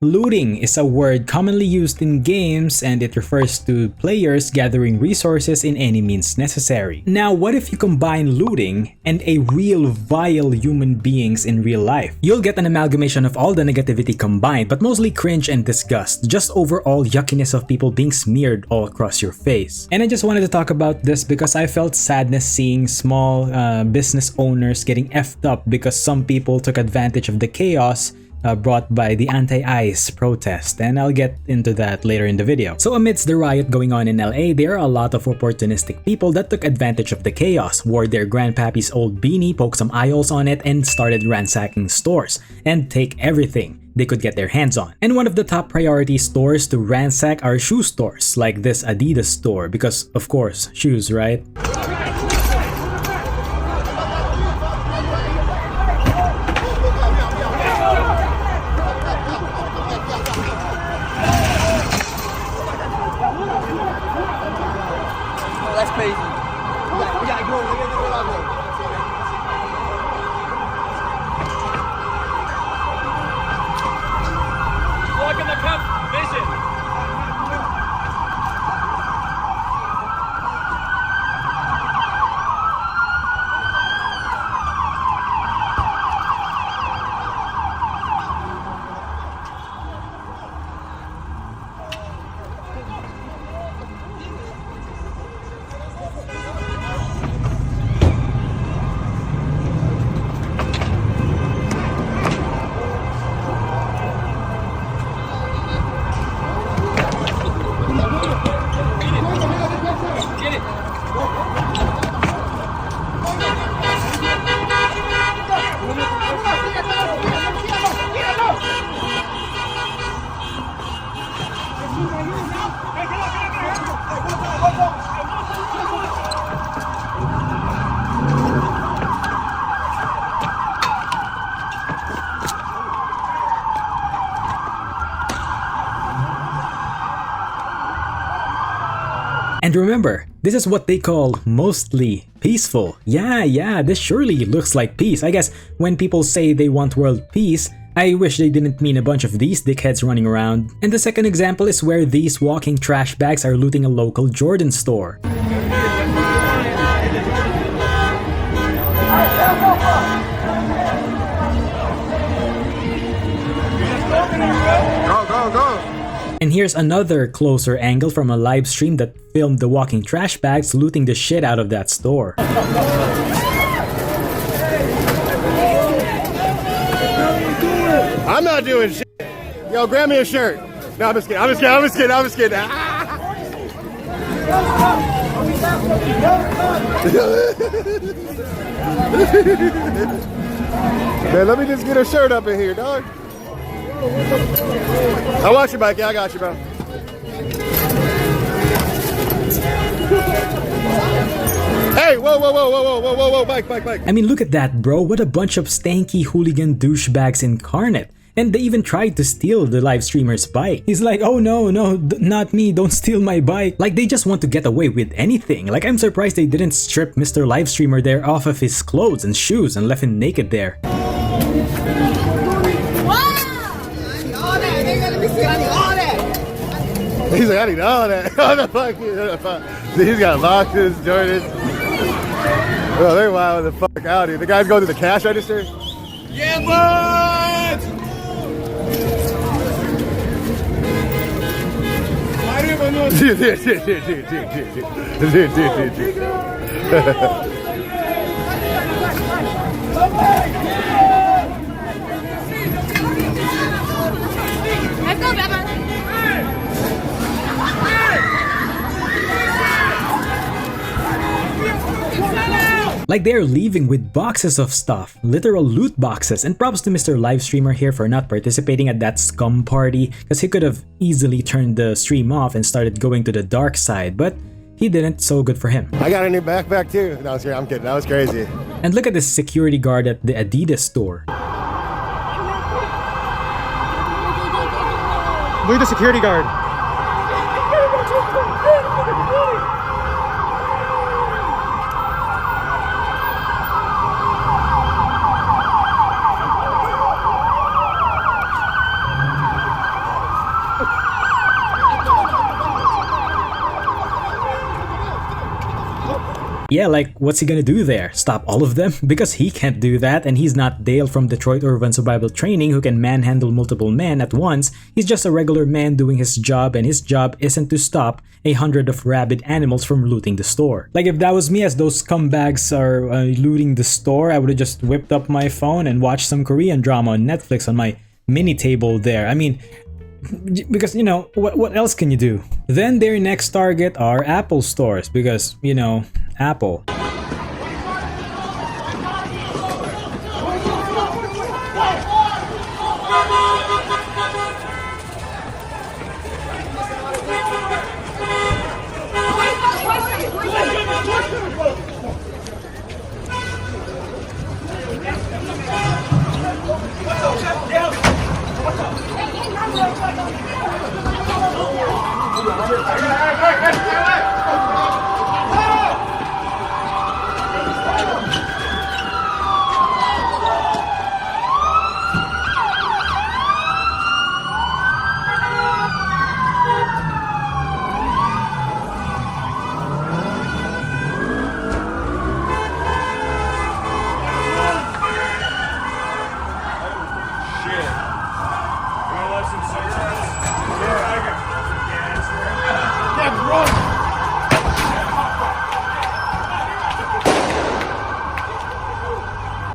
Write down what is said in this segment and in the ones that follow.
Looting is a word commonly used in games, and it refers to players gathering resources in any means necessary. Now, what if you combine looting and a real vile human beings in real life? You'll get an amalgamation of all the negativity combined, but mostly cringe and disgust, just overall yuckiness of people being smeared all across your face. And I just wanted to talk about this because I felt sadness seeing small business owners getting effed up because some people took advantage of the chaos brought by the anti-ICE protest, and I'll get into that later in the video. So amidst the riot going on in LA, there are a lot of opportunistic people that took advantage of the chaos, wore their grandpappy's old beanie, poked some eye holes on it, and started ransacking stores and take everything they could get their hands on. And one of the top priority stores to ransack are shoe stores, like this Adidas store, because of course, shoes, right? That's crazy. We gotta go. Look in the cup vision. And remember, this is what they call mostly peaceful. Yeah, this surely looks like peace. I guess when people say they want world peace, I wish they didn't mean a bunch of these dickheads running around. And the second example is where these walking trash bags are looting a local Jordan store. Go. And here's another closer angle from a live stream that filmed the walking trash bags looting the shit out of that store. I'm not doing shit. Yo, grab me a shirt. No, I'm just kidding. Man, let me just get a shirt up in here, dog. I'll watch your bike. Yeah, I got you, bro. Hey, whoa, bike. I mean, look at that, bro. What a bunch of stanky hooligan douchebags incarnate. And they even tried to steal the live streamer's bike. He's like, oh no, not me, don't steal my bike. Like, they just want to get away with anything. Like, I'm surprised they didn't strip Mr. Live Streamer there off of his clothes and shoes and left him naked there. He's like, I need all that. What the fuck? He's got boxes, Jordans. Oh, they're wild the fuck out here. The guys go to the cash register. Yeah, bud! Like, they're leaving with boxes of stuff, literal loot boxes, and props to Mr. Live Streamer here for not participating at that scum party, because he could have easily turned the stream off and started going to the dark side, but he didn't, so good for him. I got a new backpack too. No, I'm kidding, that was crazy. And look at this security guard at the Adidas store. Look at the security guard. Yeah, like, what's he gonna do there? Stop all of them? Because he can't do that, and he's not Dale from Detroit Urban Survival Training who can manhandle multiple men at once. He's just a regular man doing his job, and his job isn't to stop 100 of rabid animals from looting the store. Like, if that was me as those scumbags are looting the store, I would've just whipped up my phone and watched some Korean drama on Netflix on my mini table there. I mean, because, you know, what else can you do? Then their next target are Apple stores because, you know, Apple.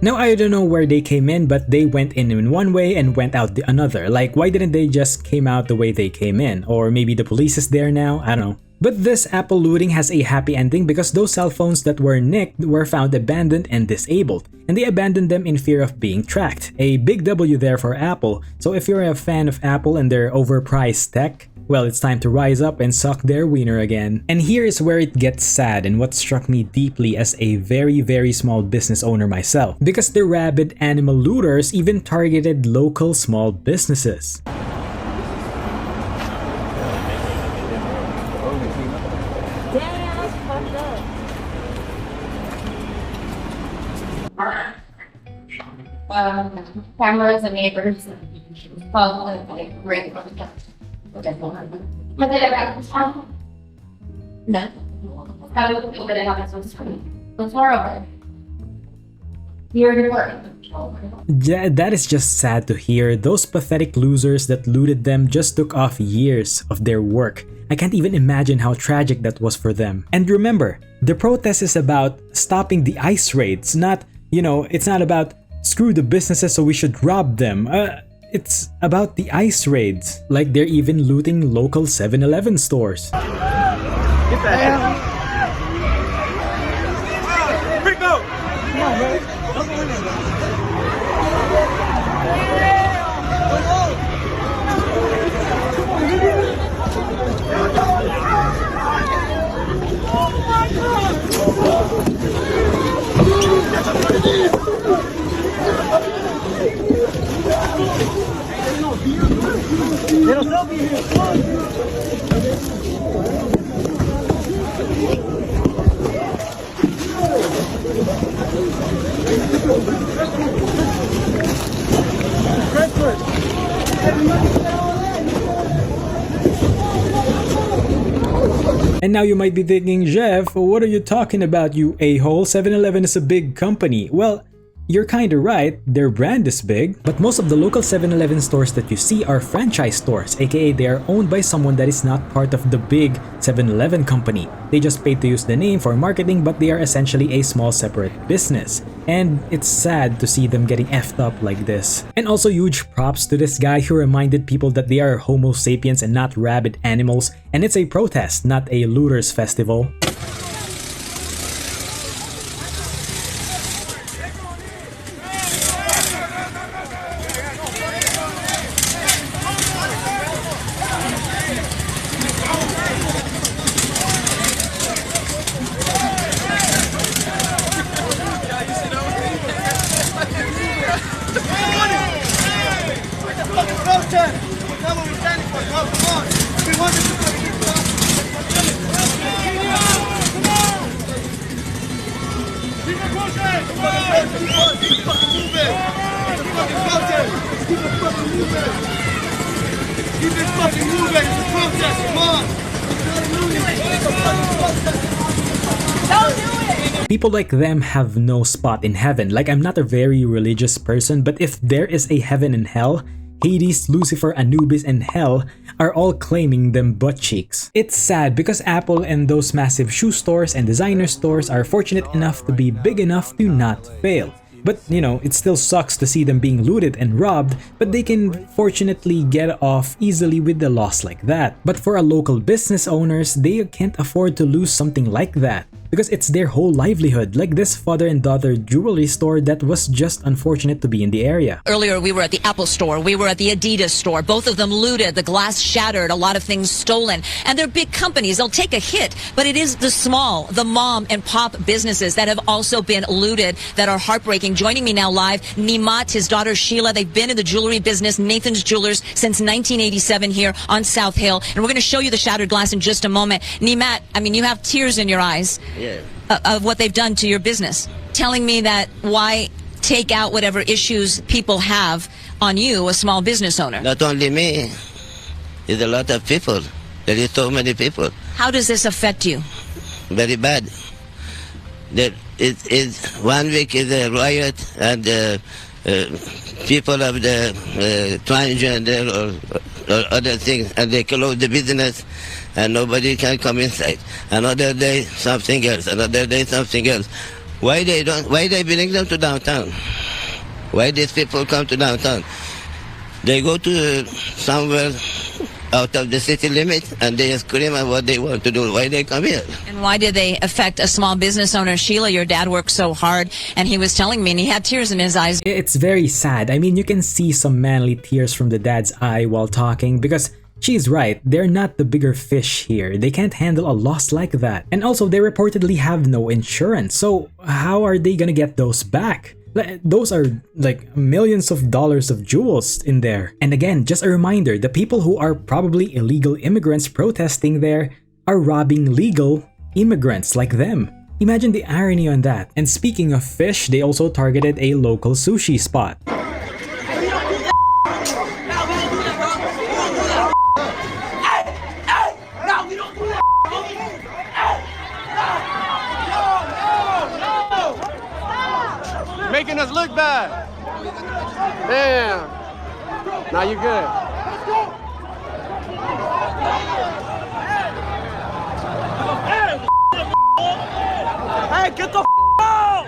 Now, I don't know where they came in, but they went in one way and went out the another. Like, why didn't they just came out the way they came in? Or maybe the police is there now? I don't know. But this Apple looting has a happy ending because those cell phones that were nicked were found abandoned and disabled, and they abandoned them in fear of being tracked. A big W there for Apple. So if you're a fan of Apple and their overpriced tech, well, it's time to rise up and suck their wiener again. And here is where it gets sad and what struck me deeply as a very small business owner myself. Because the rabid animal looters even targeted local small businesses. Cameras and neighbors. Great. No. It's horrible. Yeah, that is just sad to hear. Those pathetic losers that looted them just took off years of their work. I can't even imagine how tragic that was for them. And remember, the protest is about stopping the ICE raids, not, you know, it's not about screw the businesses so we should rob them. It's about the ICE raids. Like they're even looting local 7-Eleven stores. Get the hell. Rico! Come on, bro. And now you might be thinking, Jeff, what are you talking about, you a-hole? 7-Eleven is a big company. Well, you're kinda right, their brand is big, but most of the local 7-Eleven stores that you see are franchise stores, aka they are owned by someone that is not part of the big 7-Eleven company. They just paid to use the name for marketing, but they are essentially a small separate business. And it's sad to see them getting effed up like this. And also huge props to this guy who reminded people that they are Homo sapiens and not rabid animals, and it's a protest, not a looters festival. People like them have no spot in heaven. Like, I'm not a very religious person, but if there is a heaven and hell, Hades, Lucifer, Anubis, and Hell are all claiming them butt cheeks. It's sad because Apple and those massive shoe stores and designer stores are fortunate enough to be big enough to not fail. But, you know, it still sucks to see them being looted and robbed, but they can fortunately get off easily with the loss like that. But for our local business owners, they can't afford to lose something like that, because it's their whole livelihood, like this father and daughter jewelry store that was just unfortunate to be in the area. Earlier, we were at the Apple store, we were at the Adidas store, both of them looted, the glass shattered, a lot of things stolen. And they're big companies, they'll take a hit, but it is the small, the mom and pop businesses that have also been looted that are heartbreaking. Joining me now live, Nimat, his daughter Sheila, they've been in the jewelry business, Nathan's Jewelers, since 1987 here on South Hill. And we're going to show you the shattered glass in just a moment. Nimat, I mean, you have tears in your eyes. Yeah. Of what they've done to your business, telling me that why take out whatever issues people have on you, a small business owner. Not only me, it's a lot of people. There is so many people. How does this affect you? Very bad. There is 1 week is a riot, and people of the transgender or other things, and they close the business, and nobody can come inside. Another day, something else. Another day, something else. Why they bring them to downtown? Why these people come to downtown? They go to somewhere out of the city limit, and they scream at what they want to do. Why they come here? And why did they affect a small business owner? Sheila, your dad worked so hard, and he was telling me, and he had tears in his eyes. It's very sad. I mean, you can see some manly tears from the dad's eye while talking, because she's right, they're not the bigger fish here. They can't handle a loss like that. And also, they reportedly have no insurance. So how are they gonna get those back? Those are like millions of dollars of jewels in there. And again, just a reminder, the people who are probably illegal immigrants protesting there are robbing legal immigrants like them. Imagine the irony on that. And speaking of fish, they also targeted a local sushi spot. Making us look bad. Damn. Now you good. Hey, get the out!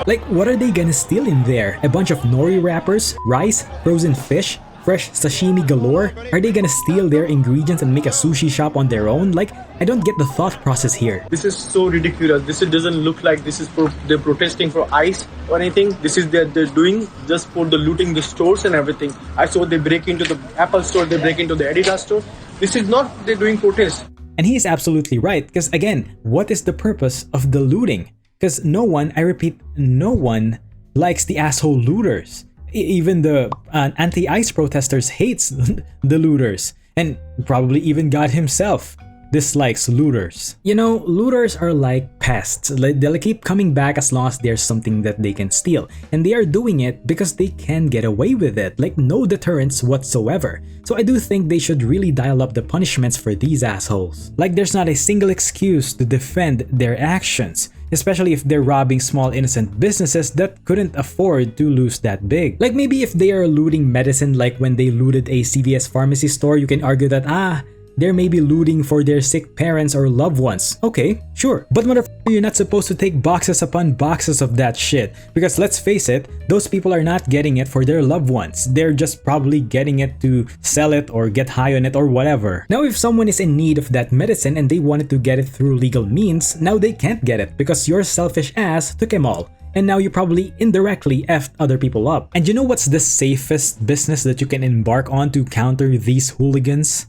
Like, what are they gonna steal in there? A bunch of nori wrappers, rice, frozen fish, fresh sashimi galore? Are they gonna steal their ingredients and make a sushi shop on their own? Like, I don't get the thought process here. This is so ridiculous. This doesn't look like this is for they're protesting for ICE or anything. This is they're doing just for the looting the stores and everything. I saw they break into the Apple store, they break into the Adidas store. This is not they're doing protest. And he is absolutely right, because again, what is the purpose of the looting? Because no one, I repeat, no one likes the asshole looters. Even the anti-ICE protesters hates the looters, and probably even God himself dislikes looters. You know, looters are like pests. They'll keep coming back as long as there's something that they can steal. And they are doing it because they can get away with it, like no deterrence whatsoever. So I do think they should really dial up the punishments for these assholes. Like, there's not a single excuse to defend their actions, especially if they're robbing small innocent businesses that couldn't afford to lose that big. Like, maybe if they are looting medicine, like when they looted a CVS pharmacy store, you can argue that they're maybe looting for their sick parents or loved ones. Okay, sure. But motherfucker, you're not supposed to take boxes upon boxes of that shit. Because let's face it, those people are not getting it for their loved ones. They're just probably getting it to sell it or get high on it or whatever. Now, if someone is in need of that medicine and they wanted to get it through legal means, now they can't get it because your selfish ass took them all. And now you probably indirectly effed other people up. And you know what's the safest business that you can embark on to counter these hooligans?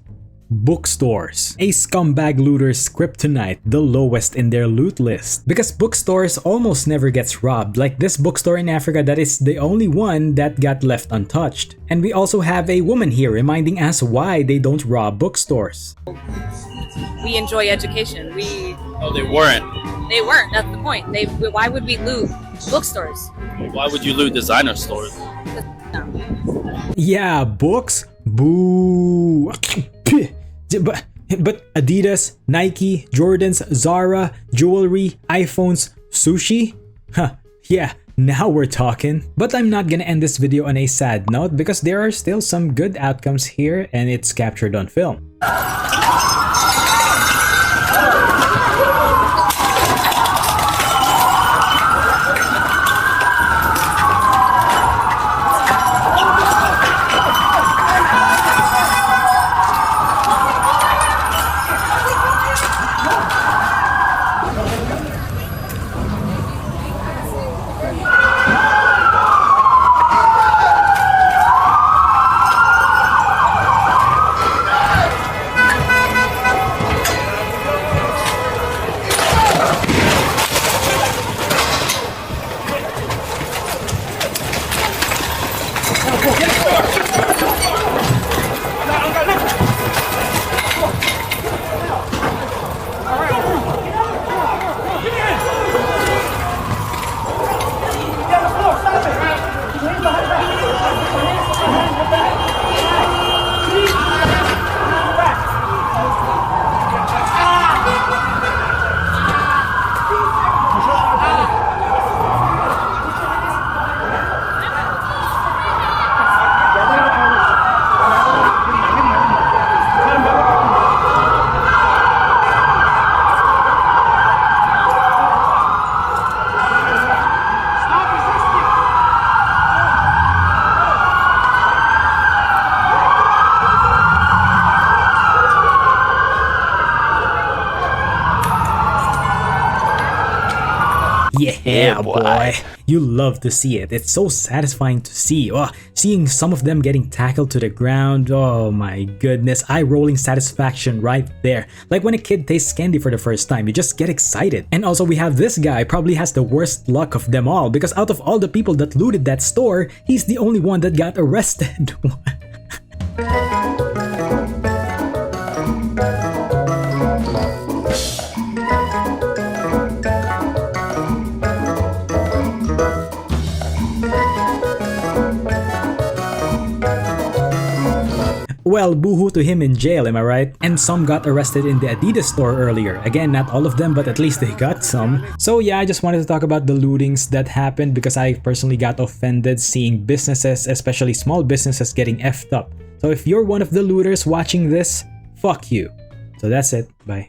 Bookstores. A scumbag looter's kryptonite, the lowest in their loot list. Because bookstores almost never gets robbed, like this bookstore in Africa that is the only one that got left untouched. And we also have a woman here reminding us why they don't rob bookstores. We enjoy education. Oh, they weren't. They weren't. That's the point. Why would we loot bookstores? Why would you loot designer stores? Yeah, books? Boo. But But Adidas, Nike, Jordans, Zara, jewelry, iPhones, sushi? Huh, yeah, now we're talking. But I'm not gonna end this video on a sad note because there are still some good outcomes here and it's captured on film. Yeah, boy. You love to see it. It's so satisfying to see. Oh, seeing some of them getting tackled to the ground. Oh my goodness. Eye-rolling satisfaction right there. Like when a kid tastes candy for the first time, you just get excited. And also we have this guy, probably has the worst luck of them all because out of all the people that looted that store, he's the only one that got arrested. Well, boohoo to him in jail, am I right? And some got arrested in the Adidas store earlier. Again, not all of them, but at least they got some. So yeah, I just wanted to talk about the lootings that happened because I personally got offended seeing businesses, especially small businesses, getting effed up. So if you're one of the looters watching this, fuck you. So that's it. Bye.